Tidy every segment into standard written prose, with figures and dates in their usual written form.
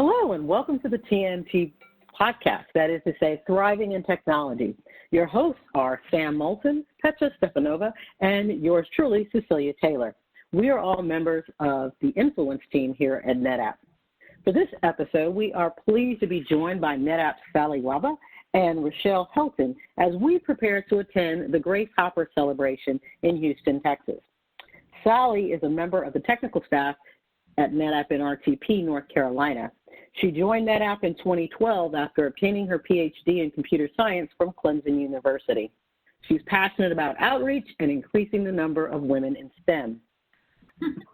Hello and welcome to the TNT podcast, that is to say, Thriving in Technology. Your hosts are Sam Moulton, Petra Stefanova, and yours truly, Cecilia Taylor. We are all members of the Influence team here at NetApp. For this episode, we are pleased to be joined by NetApp's Sally Wahba and Rachelle Helton as we prepare to attend the Grace Hopper celebration in Houston, Texas. Sally is a member of the technical staff at NetApp in RTP, North Carolina. She joined NetApp in 2012 after obtaining her PhD in computer science from Clemson University. She's passionate about outreach and increasing the number of women in STEM.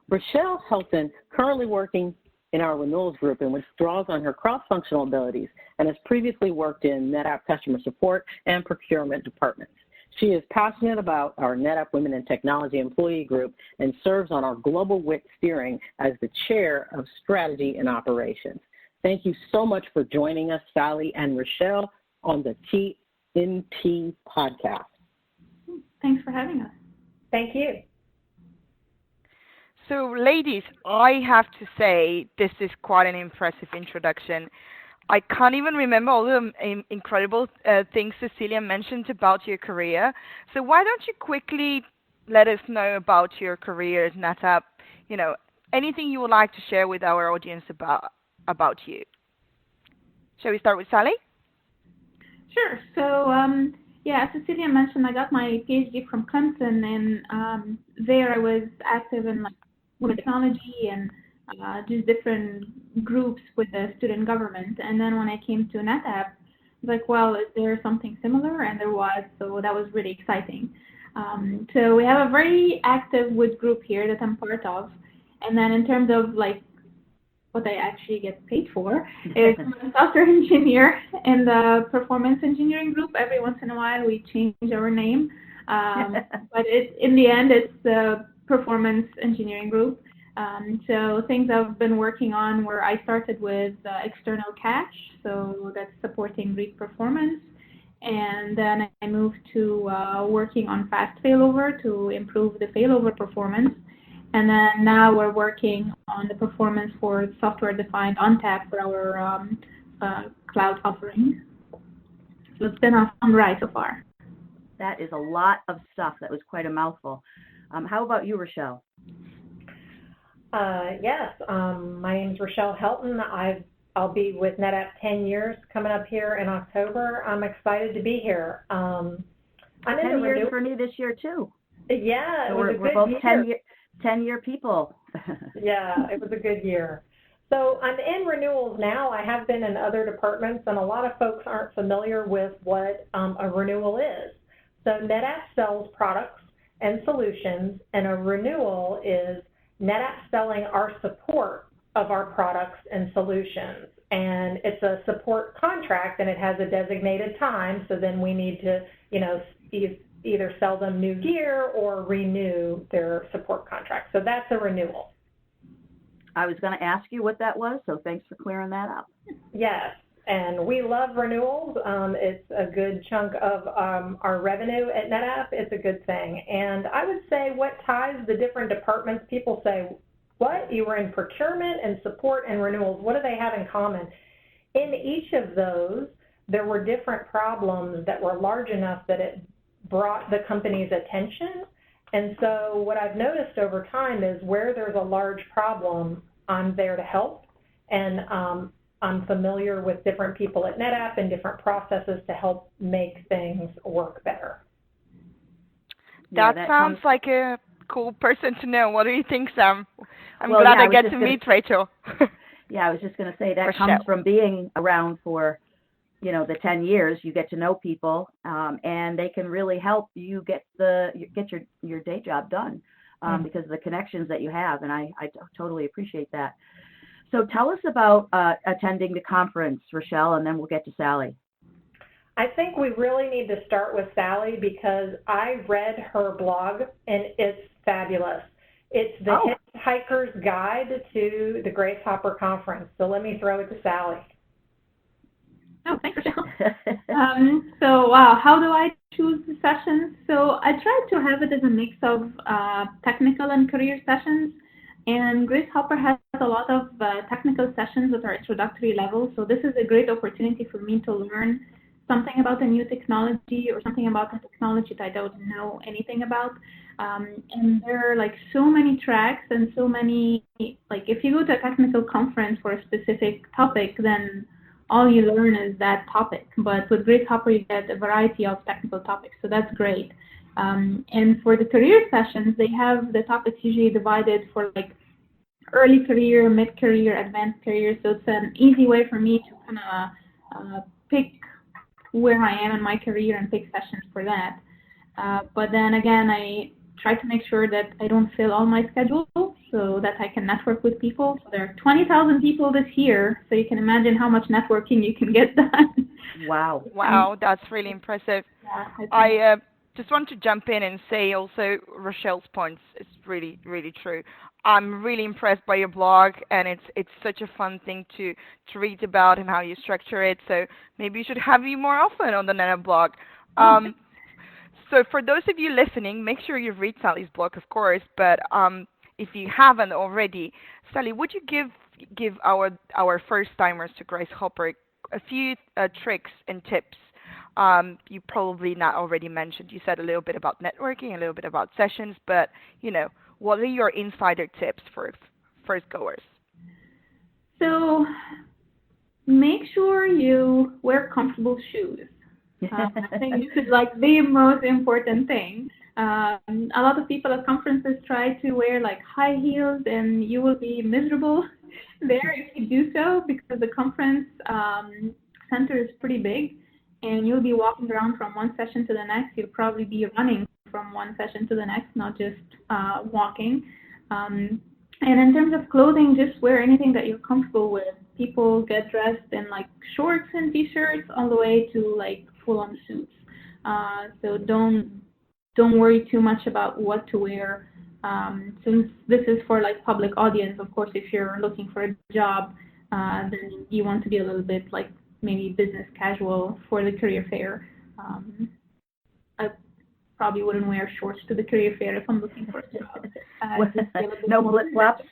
Rachelle Helton, currently working in our renewals group, in which draws on her cross-functional abilities and has previously worked in NetApp customer support and procurement departments. She is passionate about our NetApp Women in Technology employee group and serves on our Global WIC steering as the chair of strategy and operations. Thank you so much for joining us, Sally and Rachelle, on the TNT podcast. Thanks for having us. Thank you. So, ladies, I have to say this is quite an impressive introduction. I can't even remember all the incredible things Cecilia mentioned about your career. So why don't you quickly let us know about your career at NetApp, anything you would like to share with our audience about you. Shall we start with Sally? Sure. So, as Cecilia mentioned, I got my PhD from Clemson, and there I was active in women technology and just different groups with the student government. And then when I came to NetApp, I was like, well, is there something similar? And there was, so that was really exciting. So we have a very active WIT group here that I'm part of. And then in terms of what I actually get paid for is I'm a software engineer in the performance engineering group. Every once in a while we change our name, but in the end it's the performance engineering group. So things I've been working on where I started with external cache, so that's supporting read performance, and then I moved to working on fast failover to improve the failover performance. And then now we're working on the performance for software-defined ONTAP for our cloud offering. So it's been a fun ride so far. That is a lot of stuff. That was quite a mouthful. How about you, Rachelle? Yes, my name is Rachelle Helton. I'll be with NetApp 10 years coming up here in October. I'm excited to be here. I'm 10 years for me this year, too. Yeah, so we're both 10-year people. Yeah, it was a good year. So I'm in renewals now. I have been in other departments, and a lot of folks aren't familiar with what a renewal is. So NetApp sells products and solutions, and a renewal is NetApp selling our support of our products and solutions. And it's a support contract, and it has a designated time, so then we need to, either sell them new gear or renew their support contract. So that's a renewal. I was going to ask you what that was, so thanks for clearing that up. Yes, and we love renewals. It's a good chunk of our revenue at NetApp. It's a good thing. And I would say what ties the different departments, people say, what? You were in procurement and support and renewals. What do they have in common? In each of those, there were different problems that were large enough that it brought the company's attention. And so what I've noticed over time is where there's a large problem, I'm there to help. And I'm familiar with different people at NetApp and different processes to help make things work better. That sounds like a cool person to know. What do you think, Sam? I'm glad I get to meet Rachel. Yeah, I was just going to say that comes from being around for the 10 years. You get to know people, and they can really help you get your day job done because of the connections that you have, and I totally appreciate that. So tell us about attending the conference, Rachelle, and then we'll get to Sally. I think we really need to start with Sally because I read her blog, and it's fabulous. It's the Hitchhiker's Guide to the Grace Hopper Conference. So let me throw it to Sally. Oh, thanks, Rachelle. How do I choose the sessions? So I try to have it as a mix of technical and career sessions. And Grace Hopper has a lot of technical sessions that are introductory level. So this is a great opportunity for me to learn something about a new technology or something about a technology that I don't know anything about. And there are like so many tracks and so many, like if you go to a technical conference for a specific topic, then all you learn is that topic. But with Grace Hopper, you get a variety of technical topics. So that's great. And for the career sessions, they have the topics usually divided for like early career, mid-career, advanced career. So it's an easy way for me to kind of pick where I am in my career and pick sessions for that. But then again, I try to make sure that I don't fill all my schedule so that I can network with people. So there are 20,000 people this year, so you can imagine how much networking you can get done. Wow, that's really impressive. Yeah, I just want to jump in and say also Rachelle's points is really, really true. I'm really impressed by your blog, and it's such a fun thing to read about and how you structure it. So maybe we should have you more often on the NetApp blog. So for those of you listening, make sure you read Sally's blog, of course. But if you haven't already, Sally, would you give our first timers to Grace Hopper a few tricks and tips? You probably not already mentioned. You said a little bit about networking, a little bit about sessions, but what are your insider tips for first goers? So make sure you wear comfortable shoes. I think this is like the most important thing. A lot of people at conferences try to wear like high heels, and you will be miserable there if you do so, because the conference center is pretty big, and you'll be walking around from one session to the next. You'll probably be running from one session to the next, not just walking. And in terms of clothing, just wear anything that you're comfortable with. People get dressed in like shorts and t-shirts all the way to like full-on suits. So don't worry too much about what to wear. Since this is for like public audience, of course, if you're looking for a job, then you want to be a little bit like maybe business casual for the career fair. I probably wouldn't wear shorts to the career fair if I'm looking for a job. No flip-flops?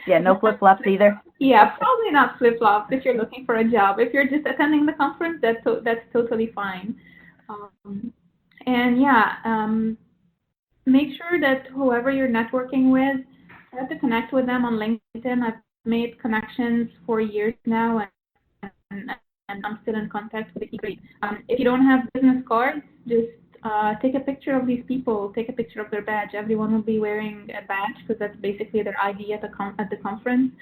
Yeah, no flip-flops either? Yeah, probably not flip-flops if you're looking for a job. If you're just attending the conference, that's totally fine. Make sure that whoever you're networking with, you have to connect with them on LinkedIn. I've made connections for years now, and I'm still in contact with the people. If you don't have business cards, just take a picture of these people, take a picture of their badge. Everyone will be wearing a badge because that's basically their ID at the conference.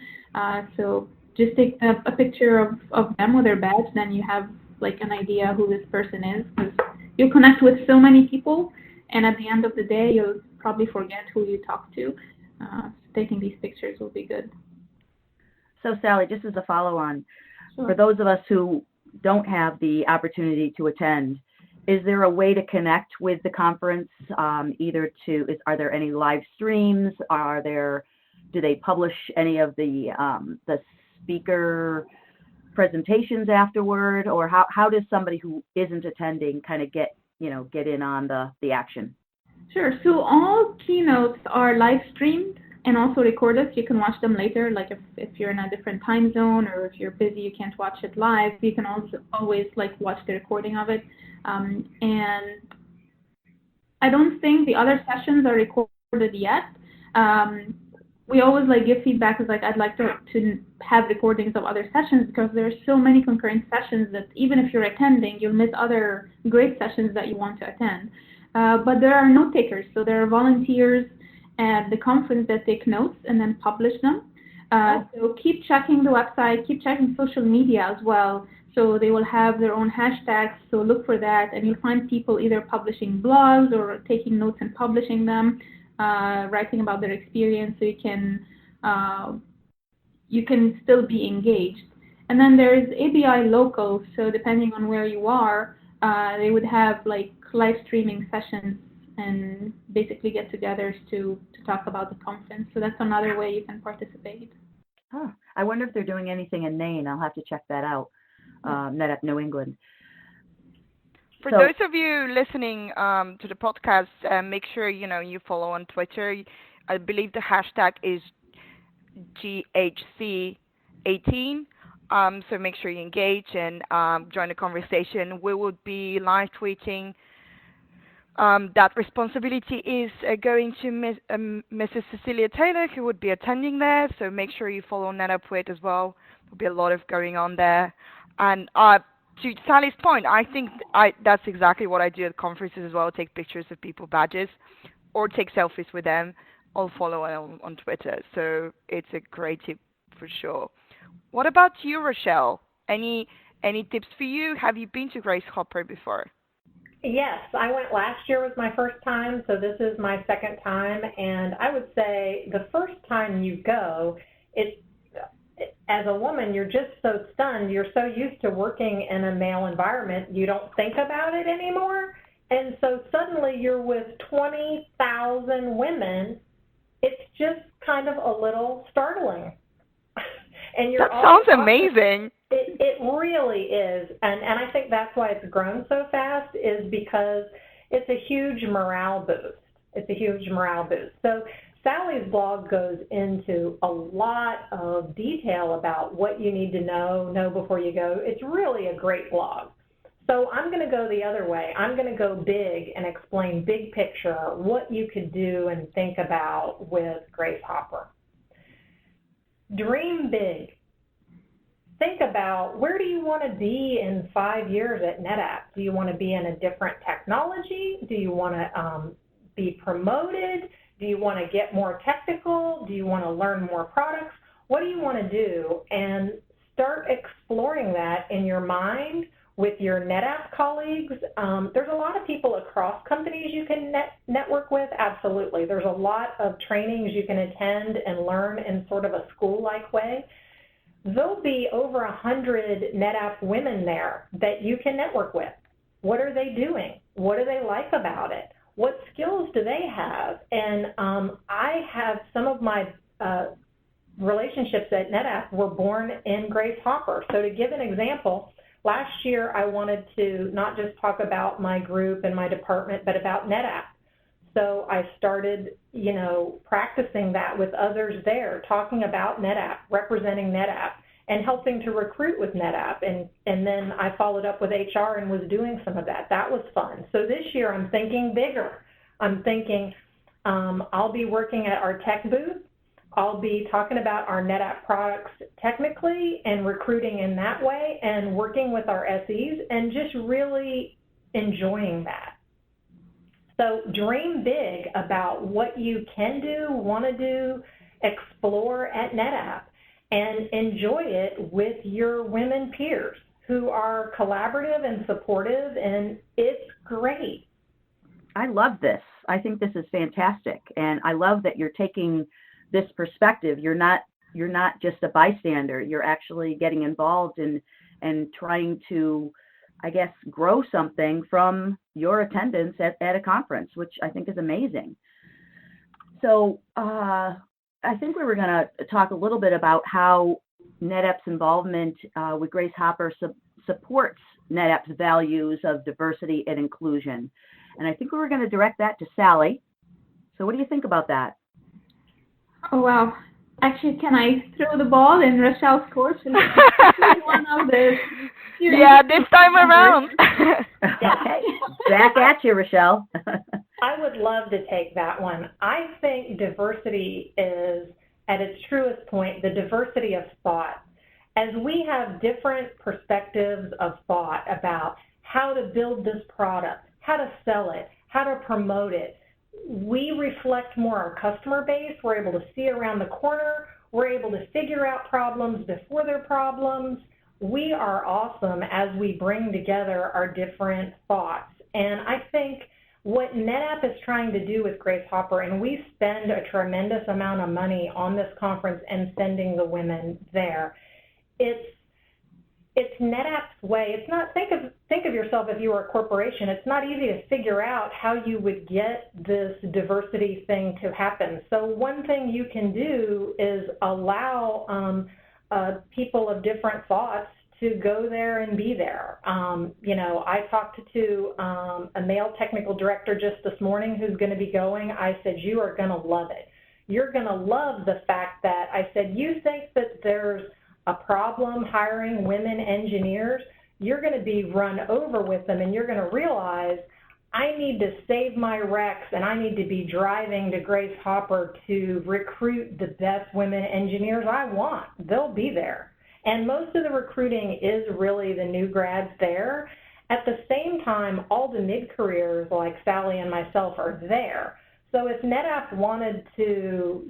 So just take a picture of them with their badge, then you have like an idea who this person is, because you'll connect with so many people, and at the end of the day, you'll probably forget who you talked to. Taking these pictures will be good. So Sally, just as a follow-on, Sure. For those of us who don't have the opportunity to attend, is there a way to connect with the conference? Are there any live streams? Do they publish any of the speaker presentations afterward, or how does somebody who isn't attending kind of get in on the action? Sure. So all keynotes are live streamed and also recorded. So you can watch them later. Like if you're in a different time zone, or if you're busy, you can't watch it live. You can also always like watch the recording of it. And I don't think the other sessions are recorded yet. We always like give feedback as like I'd like to have recordings of other sessions, because there are so many concurrent sessions that even if you're attending, you'll miss other great sessions that you want to attend. But there are note takers, so there are volunteers at the conference that take notes and then publish them. So keep checking the website, keep checking social media as well. So they will have their own hashtags, so look for that, and you'll find people either publishing blogs or taking notes and publishing them, writing about their experience, so you can still be engaged. And then there's ABI Local, so depending on where you are, they would have like live streaming sessions and basically get-togethers to talk about the conference. So that's another way you can participate. Oh, I wonder if they're doing anything in Maine. I'll have to check that out. NetApp New England. For those of you listening to the podcast, make sure you follow on Twitter. I believe the hashtag is GHC18. So make sure you engage and join the conversation. We will be live tweeting. That responsibility is going to Mrs. Cecilia Taylor, who would be attending there. So make sure you follow NetApp as well. There'll be a lot of going on there. And to Sally's point, I think that's exactly what I do at conferences as well. Take pictures of people badges, or take selfies with them. I'll follow on Twitter. So it's a great tip for sure. What about you, Rachelle? Any tips for you? Have you been to Grace Hopper before? Yes, I went last year was my first time, so this is my second time. And I would say the first time you go, as a woman, you're just so stunned. You're so used to working in a male environment, you don't think about it anymore. And so suddenly you're with 20,000 women. It's just kind of a little startling. And you're that sounds amazing. It really is. And I think that's why it's grown so fast, is because it's a huge morale boost. It's a huge morale boost. So Sally's blog goes into a lot of detail about what you need to know before you go. It's really a great blog. So I'm going to go the other way. I'm going to go big and explain big picture what you could do and think about with Grace Hopper. Dream big. Think about, where do you want to be in 5 years at NetApp? Do you want to be in a different technology? Do you want to be promoted? Do you want to get more technical? Do you want to learn more products? What do you want to do? And start exploring that in your mind with your NetApp colleagues. There's a lot of people across companies you can network with, absolutely. There's a lot of trainings you can attend and learn in sort of a school-like way. There'll be over 100 NetApp women there that you can network with. What are they doing? What do they like about it? What skills do they have? And I have some of my relationships at NetApp were born in Grace Hopper. So to give an example, last year I wanted to not just talk about my group and my department, but about NetApp. So I started, practicing that with others there, talking about NetApp, representing NetApp, and helping to recruit with NetApp. And then I followed up with HR and was doing some of that. That was fun. So this year I'm thinking bigger. I'm thinking I'll be working at our tech booth. I'll be talking about our NetApp products technically and recruiting in that way and working with our SEs and just really enjoying that. So dream big about what you can do, want to do, explore at NetApp, and enjoy it with your women peers who are collaborative and supportive, and it's great. I love this. I think this is fantastic, and I love that you're taking this perspective. You're not just a bystander. You're actually getting involved and trying to, I guess, grow something from your attendance at a conference, which I think is amazing. So I think we were going to talk a little bit about how NetApp's involvement with Grace Hopper supports NetApp's values of diversity and inclusion. And I think we were going to direct that to Sally. So what do you think about that? Oh, wow. Actually, can I throw the ball in Rachelle's court? One of the yeah, this time around. Okay. Back at you, Rachelle. I would love to take that one. I think diversity is, at its truest point, the diversity of thought. As we have different perspectives of thought about how to build this product, how to sell it, how to promote it, we reflect more our customer base. We're able to see around the corner. We're able to figure out problems before they're problems. We are awesome as we bring together our different thoughts. And I think what NetApp is trying to do with Grace Hopper, and we spend a tremendous amount of money on this conference and sending the women there, it's NetApp's way. It's not, think of yourself if you were a corporation. It's not easy to figure out how you would get this diversity thing to happen. So one thing you can do is allow people of different thoughts to go there and be there. I talked to a male technical director just this morning who's going to be going. I said, you are going to love it. you're going to love the fact that I said, you think that there's a problem hiring women engineers? You're going to be run over with them, and you're going to realize I need to save my Rex, and I need to be driving to Grace Hopper to recruit the best women engineers I want. They'll be there. And most of the recruiting is really the new grads there. At the same time, all the mid-careers like Sally and myself are there. So if NetApp wanted to,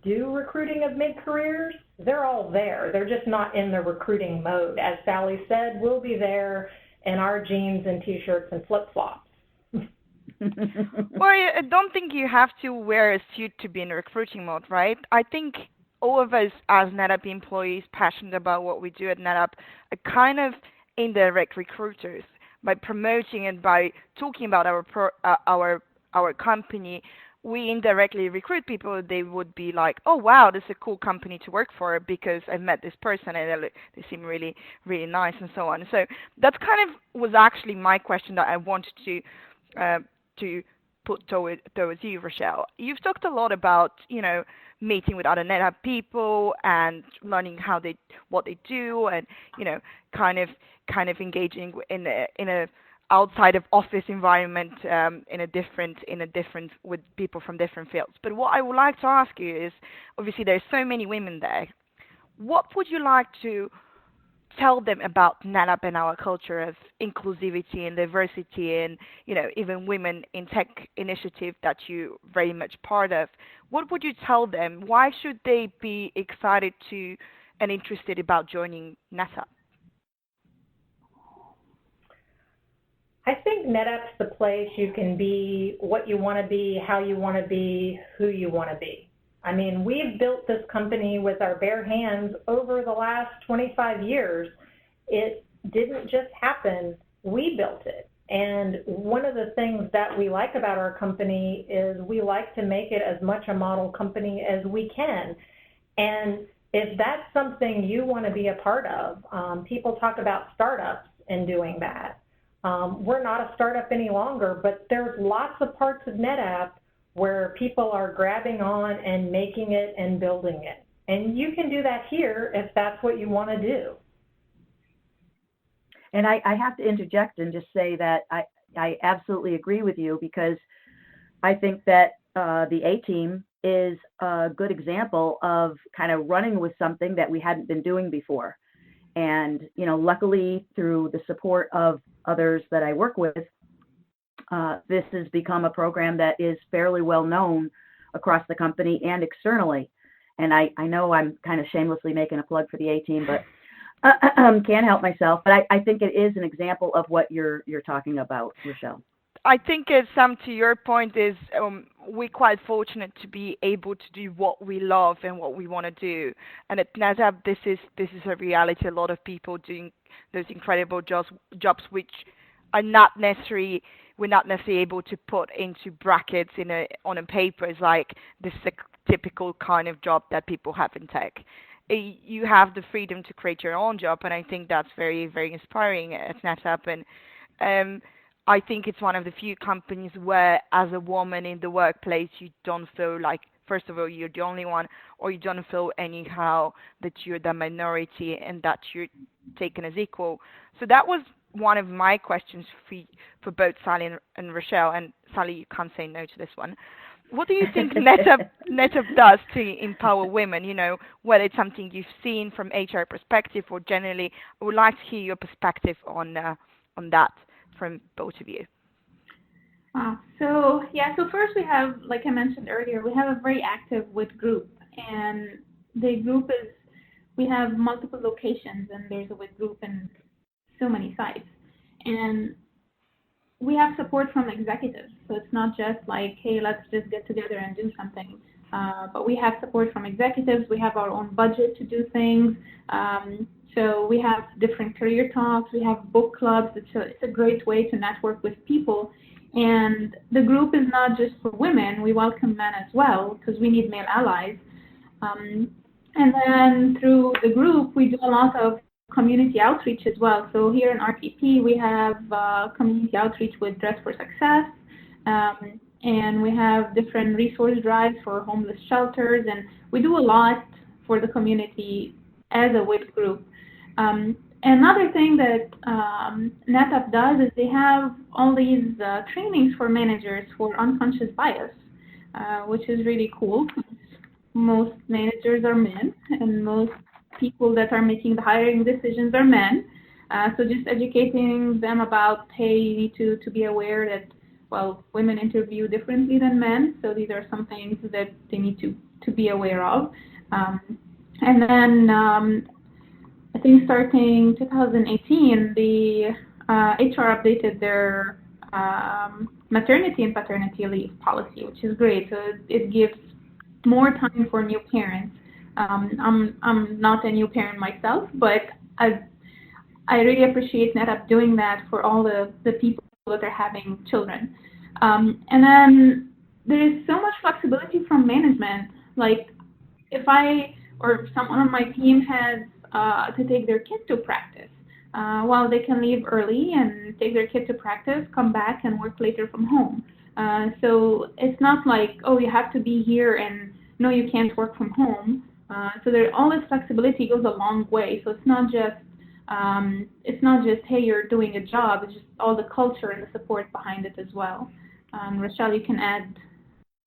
do recruiting of mid-careers, they're all there. They're just not in the recruiting mode. As Sally said, we'll be there in our jeans and T-shirts and flip-flops. Well, I don't think you have to wear a suit to be in recruiting mode, right? I think all of us as NetApp employees passionate about what we do at NetApp are kind of indirect recruiters. By promoting and by talking about our company, we indirectly recruit people. They would be like, oh, wow, this is a cool company to work for because I met this person and they seem really, really nice and so on. So that's kind of was actually my question that I wanted to put towards you, Rachelle. You've talked a lot about, meeting with other NetApp people and learning what they do and, kind of engaging in a outside of office environment in a different with people from different fields. But what I would like to ask you is, obviously there's so many women there. What would you like to tell them about NetApp and our culture of inclusivity and diversity and, even women in tech initiative that you're very much part of? What would you tell them? Why should they be excited to and interested about joining NetApp? I think NetApp's the place you can be what you want to be, how you want to be, who you want to be. I mean, we've built this company with our bare hands over the last 25 years. It didn't just happen. We built it. And one of the things that we like about our company is we like to make it as much a model company as we can. And if that's something you want to be a part of, people talk about startups and doing that. We're not a startup any longer, but there's lots of parts of NetApp where people are grabbing on and making it and building it. And you can do that here if that's what you want to do. And I have to interject and just say that I absolutely agree with you, because I think that the A-Team is a good example of kind of running with something that we hadn't been doing before. And, luckily through the support of others that I work with, this has become a program that is fairly well known across the company and externally. And I know I'm kind of shamelessly making a plug for the A-Team, but can't help myself. But I think it is an example of what you're talking about, Rachelle. I think Sam, to your point is we're quite fortunate to be able to do what we love and what we want to do. And at NetApp, this is a reality. A lot of people doing those incredible jobs which are we're not necessarily able to put into brackets on a paper. It's like this is a typical kind of job that people have in tech. You have the freedom to create your own job, and I think that's very, very inspiring at NetApp. And I think it's one of the few companies where, as a woman in the workplace, you don't feel like, first of all, you're the only one, or you don't feel anyhow that you're the minority and that you're taken as equal. So that was one of my questions for both Sally and Rachelle. And Sally, you can't say no to this one. What do you think NetApp does to empower women? Whether it's something you've seen from HR perspective or generally, I would like to hear your perspective on that from both of you. So first we have, like I mentioned earlier, we have a very active WIT group, and the group we have multiple locations, and there's a WIT group in so many sites, and we have support from executives. So it's not just like, hey, let's just get together and do something, but we have support from executives. We have our own budget to do things. So we have different career talks. We have book clubs. It's a great way to network with people. And the group is not just for women. We welcome men as well, because we need male allies. And then through the group, we do a lot of community outreach as well. So here in RPP, we have community outreach with Dress for Success. and we have different resource drives for homeless shelters, and we do a lot for the community as a WIT group. Another thing that NetApp does is they have all these trainings for managers for unconscious bias, which is really cool. Most managers are men, and most people that are making the hiring decisions are men. So just educating them about, hey, you need to be aware that, well, women interview differently than men, so these are some things that they need to be aware of. And then I think starting 2018, the HR updated their maternity and paternity leave policy, which is great. So it gives more time for new parents. I'm not a new parent myself, but I really appreciate NetApp doing that for all the people that are having children. And then there is so much flexibility from management. Like if I or someone on my team has to take their kid to practice, well, they can leave early and take their kid to practice, come back and work later from home. So it's not like, oh, you have to be here and no, you can't work from home. So all this flexibility goes a long way. So it's not just hey, you're doing a job. It's just all the culture and the support behind it as well. Rachelle, you can add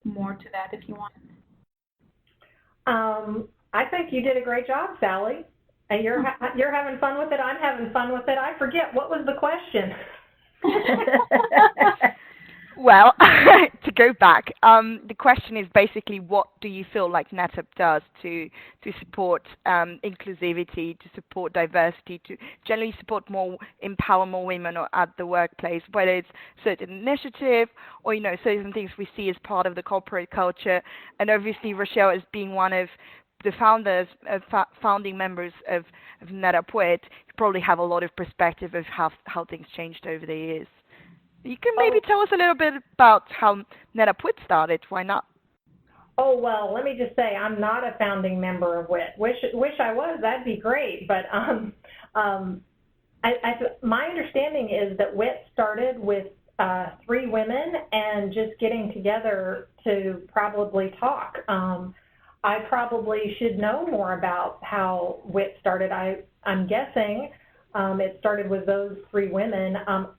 more to that if you want. I think you did a great job, Sally. And you're having fun with it. I'm having fun with it. I forget, what was the question? Well, to go back, the question is basically, what do you feel like NetApp does to support inclusivity, to support diversity, to generally empower more women at the workplace, whether it's certain initiative or, certain things we see as part of the corporate culture. And obviously, Rachelle, as being one of the founding members of NetApp WIT, you probably have a lot of perspective of how things changed over the years. You can maybe tell us a little bit about how NetApp WIT started. Why not? Oh, well, let me just say I'm not a founding member of WIT. Wish I was. That'd be great. But my understanding is that WIT started with 3 women and just getting together to probably talk. I probably should know more about how WIT started. I'm guessing it started with those 3 women.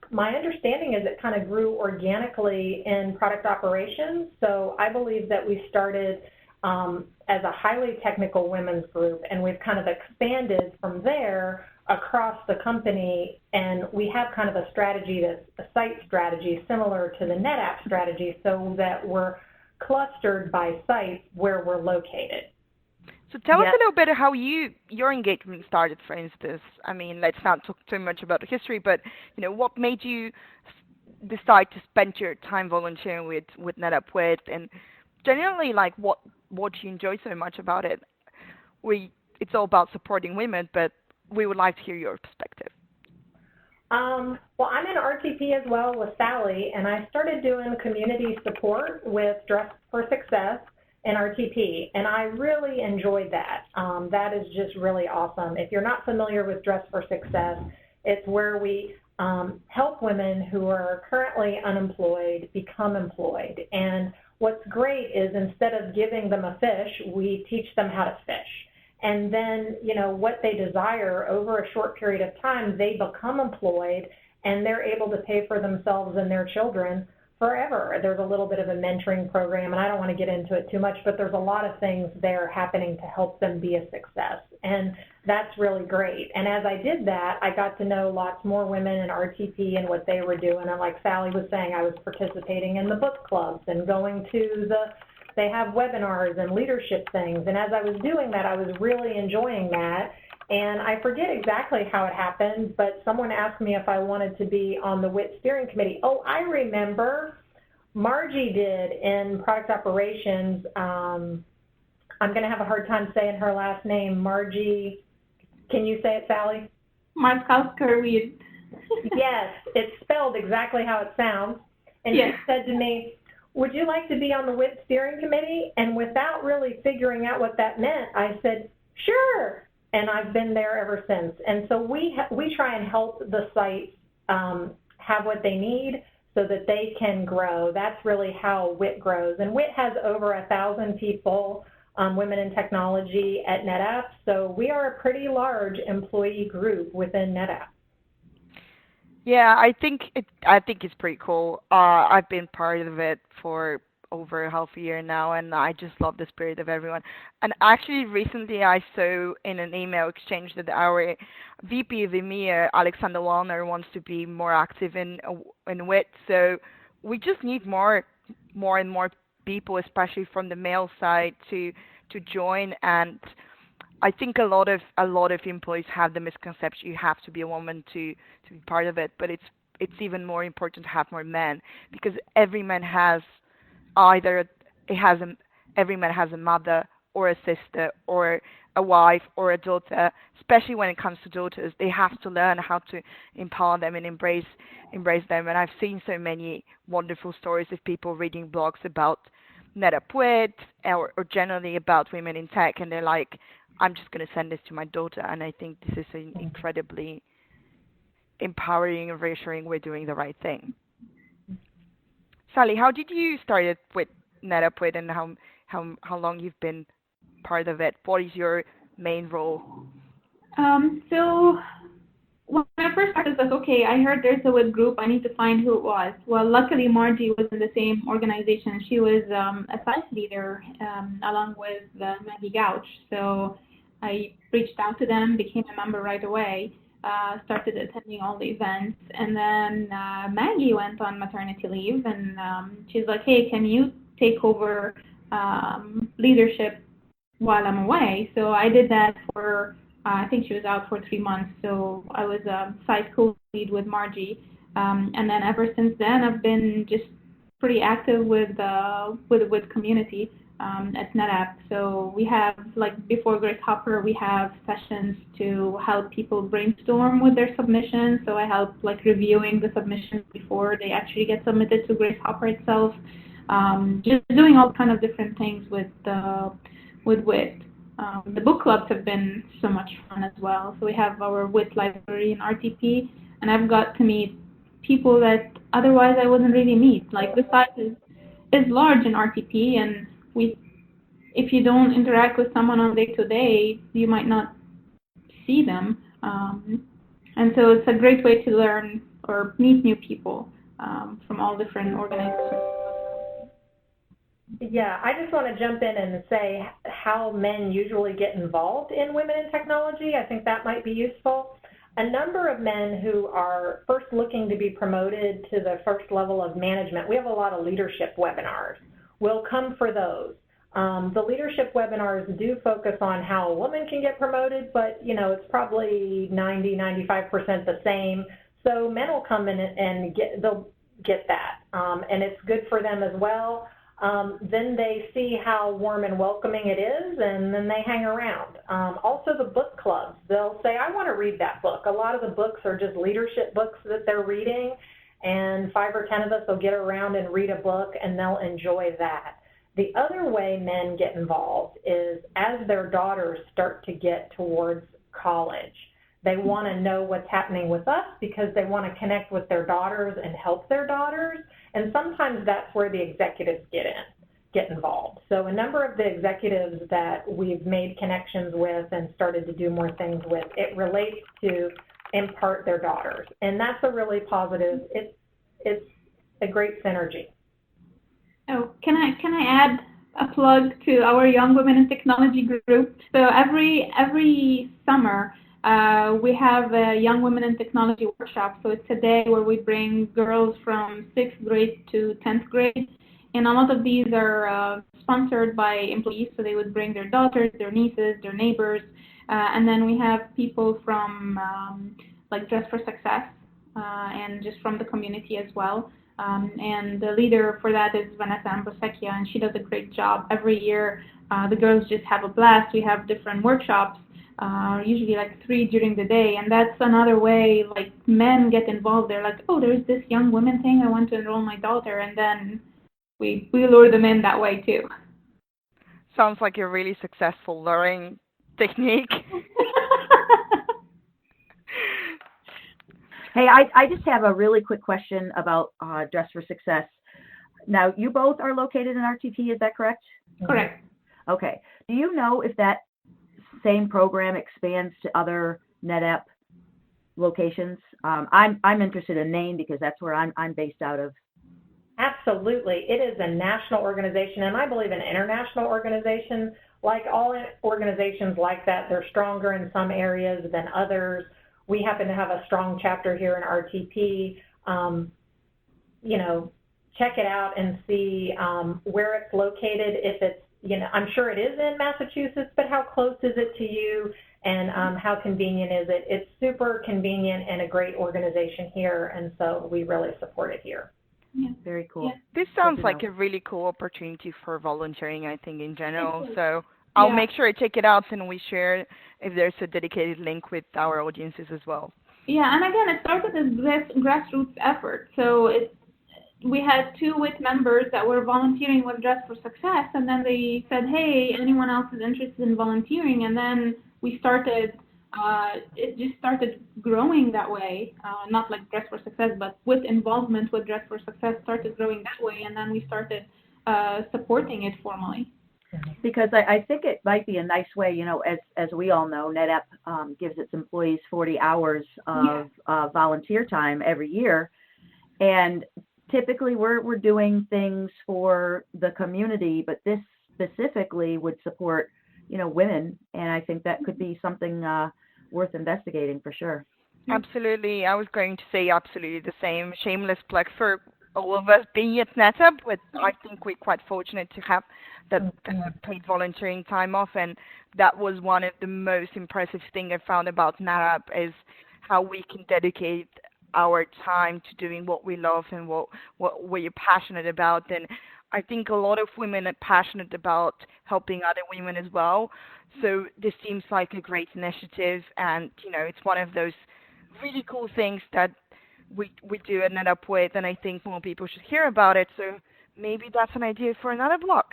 My understanding is it kind of grew organically in product operations. So I believe that we started as a highly technical women's group, and we've kind of expanded from there across the company. And we have kind of a strategy that's a site strategy similar to the NetApp strategy, so that we're clustered by sites where we're located. So tell us a little bit of how your engagement started, for instance. I mean, let's not talk too much about the history, but what made you decide to spend your time volunteering with NetApp WIT, and generally, like, what you enjoy so much about it? It's all about supporting women, but we would like to hear your perspective. Well, I'm in RTP as well with Sally, and I started doing community support with Dress for Success in RTP, and I really enjoyed that. That is just really awesome. If you're not familiar with Dress for Success, it's where we help women who are currently unemployed become employed. And what's great is instead of giving them a fish, we teach them how to fish. And then, what they desire over a short period of time, they become employed, and they're able to pay for themselves and their children forever. There's a little bit of a mentoring program, and I don't want to get into it too much, but there's a lot of things there happening to help them be a success, and that's really great. And as I did that, I got to know lots more women in RTP and what they were doing, and like Sally was saying, I was participating in the book clubs and going to they have webinars and leadership things, and as I was doing that, I was really enjoying that. And I forget exactly how it happened, but someone asked me if I wanted to be on the WIT steering committee. Oh, I remember. Margie did in product operations. I'm going to have a hard time saying her last name. Margie, can you say it, Sally? Markowska-Reed. Yes, it's spelled exactly how it sounds. And she said to me, would you like to be on the WIT steering committee? And without really figuring out what that meant, I said, sure. And I've been there ever since. And so we try and help the sites have what they need so that they can grow. That's really how WIT grows. And WIT has over 1,000 people, women in technology at NetApp, so we are a pretty large employee group within NetApp. Yeah, I think it's pretty cool. I've been part of it for over half a year now, and I just love the spirit of everyone. And actually, recently I saw in an email exchange that our VP of EMEA, Alexander Wallner, wants to be more active in WIT. So we just need more and more people, especially from the male side, to join. And I think a lot of employees have the misconception you have to be a woman to be part of it, but it's even more important to have more men, because every man has a mother or a sister or a wife or a daughter. Especially when it comes to daughters, they have to learn how to empower them and embrace them. And I've seen so many wonderful stories of people reading blogs about NetApp WIT or generally about women in tech, and they're like, I'm just going to send this to my daughter. And I think this is an incredibly empowering and reassuring we're doing the right thing. Sally, how did you start it with NetApp WIT, and how long you've been part of it? What is your main role? So when I first started, I was like, okay, I heard there's a WIT group. I need to find who it was. Well, luckily Margie was in the same organization. She was a site leader along with Maggie Gouch. So I reached out to them, became a member right away, started attending all the events. And then Maggie went on maternity leave, and she's like, hey, can you take over leadership while I'm away? So I did that for I think she was out for 3 months, so I was a site co-lead with Margie, and then ever since then I've been just pretty active with community at NetApp. So we have, like before Grace Hopper, we have sessions to help people brainstorm with their submissions. So I help like reviewing the submissions before they actually get submitted to Grace Hopper itself. Just doing all kind of different things with WIT. The book clubs have been so much fun as well. So we have our WIT library in RTP, and I've got to meet people that otherwise I wouldn't really meet. Like the site is large in RTP, and if you don't interact with someone on day-to-day, you might not see them. And so it's a great way to learn or meet new people from all different organizations. Yeah, I just want to jump in and say how men usually get involved in women in technology. I think that might be useful. A number of men who are first looking to be promoted to the first level of management, we have a lot of leadership webinars, will come for those. The leadership webinars do focus on how a woman can get promoted, but it's probably 90–95% the same. So men will come in and they'll get that, and it's good for them as well. Then they see how warm and welcoming it is, and then they hang around. Also the book clubs, they'll say, I want to read that book. A lot of the books are just leadership books that they're reading, and 5 or 10 of us will get around and read a book, and they'll enjoy that. The other way men get involved is as their daughters start to get towards college. They want to know what's happening with us because they want to connect with their daughters and help their daughters. And sometimes that's where the executives get involved. So a number of the executives that we've made connections with and started to do more things with, it relates to in part their daughters. And that's a really positive, it's a great synergy. Oh, can I add a plug to our Young Women in Technology group? So every summer, we have a Young Women in Technology workshop. So it's a day where we bring girls from 6th grade to 10th grade. And a lot of these are sponsored by employees. So they would bring their daughters, their nieces, their neighbors. And then we have people from like Dress for Success and just from the community as well. And the leader for that is Vanessa Ambrosecchia, and she does a great job. Every year, the girls just have a blast. We have different workshops. Usually like 3 during the day, and that's another way like men get involved. They're like, oh, there's this young women thing, I want to enroll my daughter, and then we lure them in that way too. Sounds like a really successful luring technique. Hey, I just have a really quick question about Dress for Success. Now, you both are located in RTP, is that correct? Correct. Okay. Do you know if that same program expands to other NetApp locations? I'm interested in Maine because that's where I'm based out of. Absolutely. It is a national organization, and I believe an international organization. Like all organizations like that, they're stronger in some areas than others. We happen to have a strong chapter here in RTP. Check it out and see where it's located. If it's, I'm sure it is in Massachusetts, but how close is it to you, and how convenient is it? It's super convenient and a great organization here, and so we really support it here. Yeah, very cool. Yeah. This sounds like a really cool opportunity for volunteering, I think, in general. So I'll make sure to check it out, and we share if there's a dedicated link with our audiences as well. Yeah, and again, it started as grassroots effort. So we had 2 WIT members that were volunteering with Dress for Success, and then they said, hey, anyone else is interested in volunteering? And then we started, it just started growing that way, not like Dress for Success, but with involvement with Dress for Success started growing that way, and then we started supporting it formally. Because I think it might be a nice way, as we all know, NetApp gives its employees 40 hours of volunteer time every year, and typically we're doing things for the community, but this specifically would support, women, and I think that could be something worth investigating for sure. Absolutely. I was going to say absolutely the same. Shameless plug for all of us being at NetApp, but I think we're quite fortunate to have that paid volunteering time off, and that was one of the most impressive things I found about NetApp is how we can dedicate our time to doing what we love and what we're passionate about. And I think a lot of women are passionate about helping other women as well. So this seems like a great initiative, and it's one of those really cool things that we do at NetApp with, and I think more people should hear about it. So maybe that's an idea for another blog.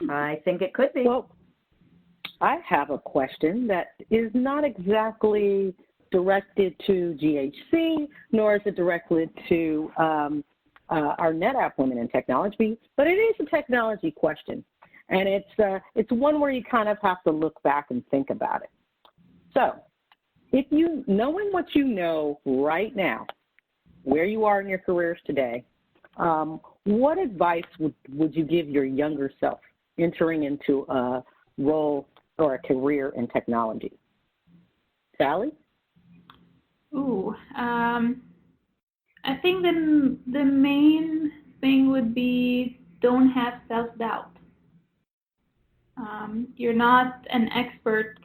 I think it could be. Well, I have a question that is not exactly directed to GHC, nor is it directed to our NetApp Women in Technology, but it is a technology question, and it's one where you kind of have to look back and think about it. So, if knowing what you know right now, where you are in your careers today, what advice would you give your younger self entering into a role or a career in technology? Sally? Ooh, I think the main thing would be don't have self-doubt. You're not an expert.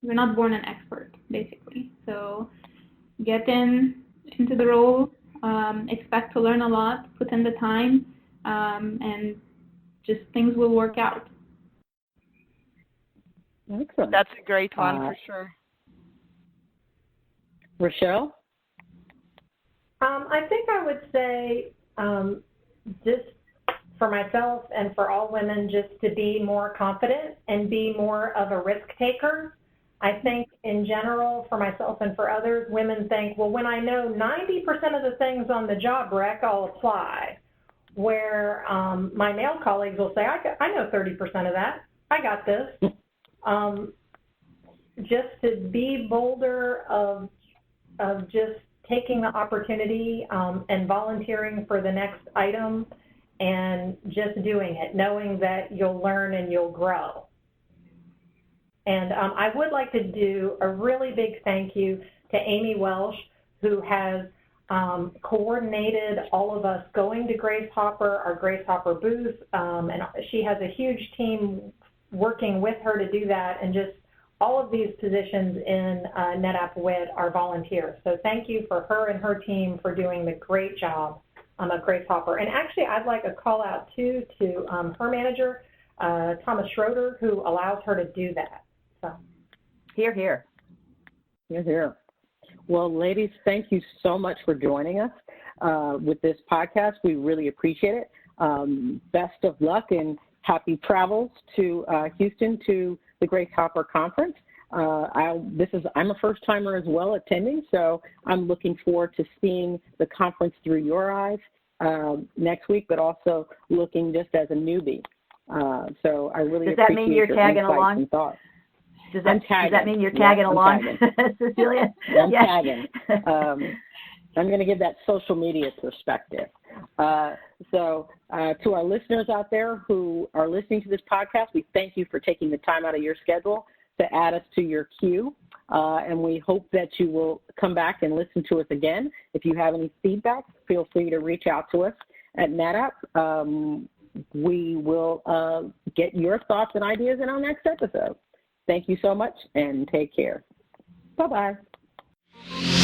You're not born an expert, basically. So get into the role, expect to learn a lot, put in the time, and just things will work out. Excellent. That's a great one for sure. Rachelle? I think I would say just for myself and for all women, just to be more confident and be more of a risk taker. I think in general, for myself and for others, women think, well, when I know 90% of the things on the job rec, I'll apply. Where my male colleagues will say, I know 30% of that. I got this. Just to be bolder of just taking the opportunity and volunteering for the next item and just doing it, knowing that you'll learn and you'll grow. And I would like to do a really big thank you to Amy Welsh, who has coordinated all of us going to Grace Hopper, our Grace Hopper booth, and she has a huge team working with her to do that, and just all of these positions in NetApp WIT are volunteers. So thank you for her and her team for doing the great job of Grace Hopper. And actually, I'd like a call out too to her manager, Thomas Schroeder, who allows her to do that. So, hear, hear. Hear, hear. Well, ladies, thank you so much for joining us with this podcast. We really appreciate it. Best of luck and happy travels to Houston to the Grace Hopper Conference. I'm a first timer as well attending, so I'm looking forward to seeing the conference through your eyes next week, but also looking just as a newbie. So I really Does that appreciate mean you're your tagging insights along? and thoughts. Does that mean you're tagging along, Cecilia? I'm tagging. I'm going to give that social media perspective. So to our listeners out there who are listening to this podcast, we thank you for taking the time out of your schedule to add us to your queue. And we hope that you will come back and listen to us again. If you have any feedback, feel free to reach out to us at NetApp. We will get your thoughts and ideas in our next episode. Thank you so much and take care. Bye-bye.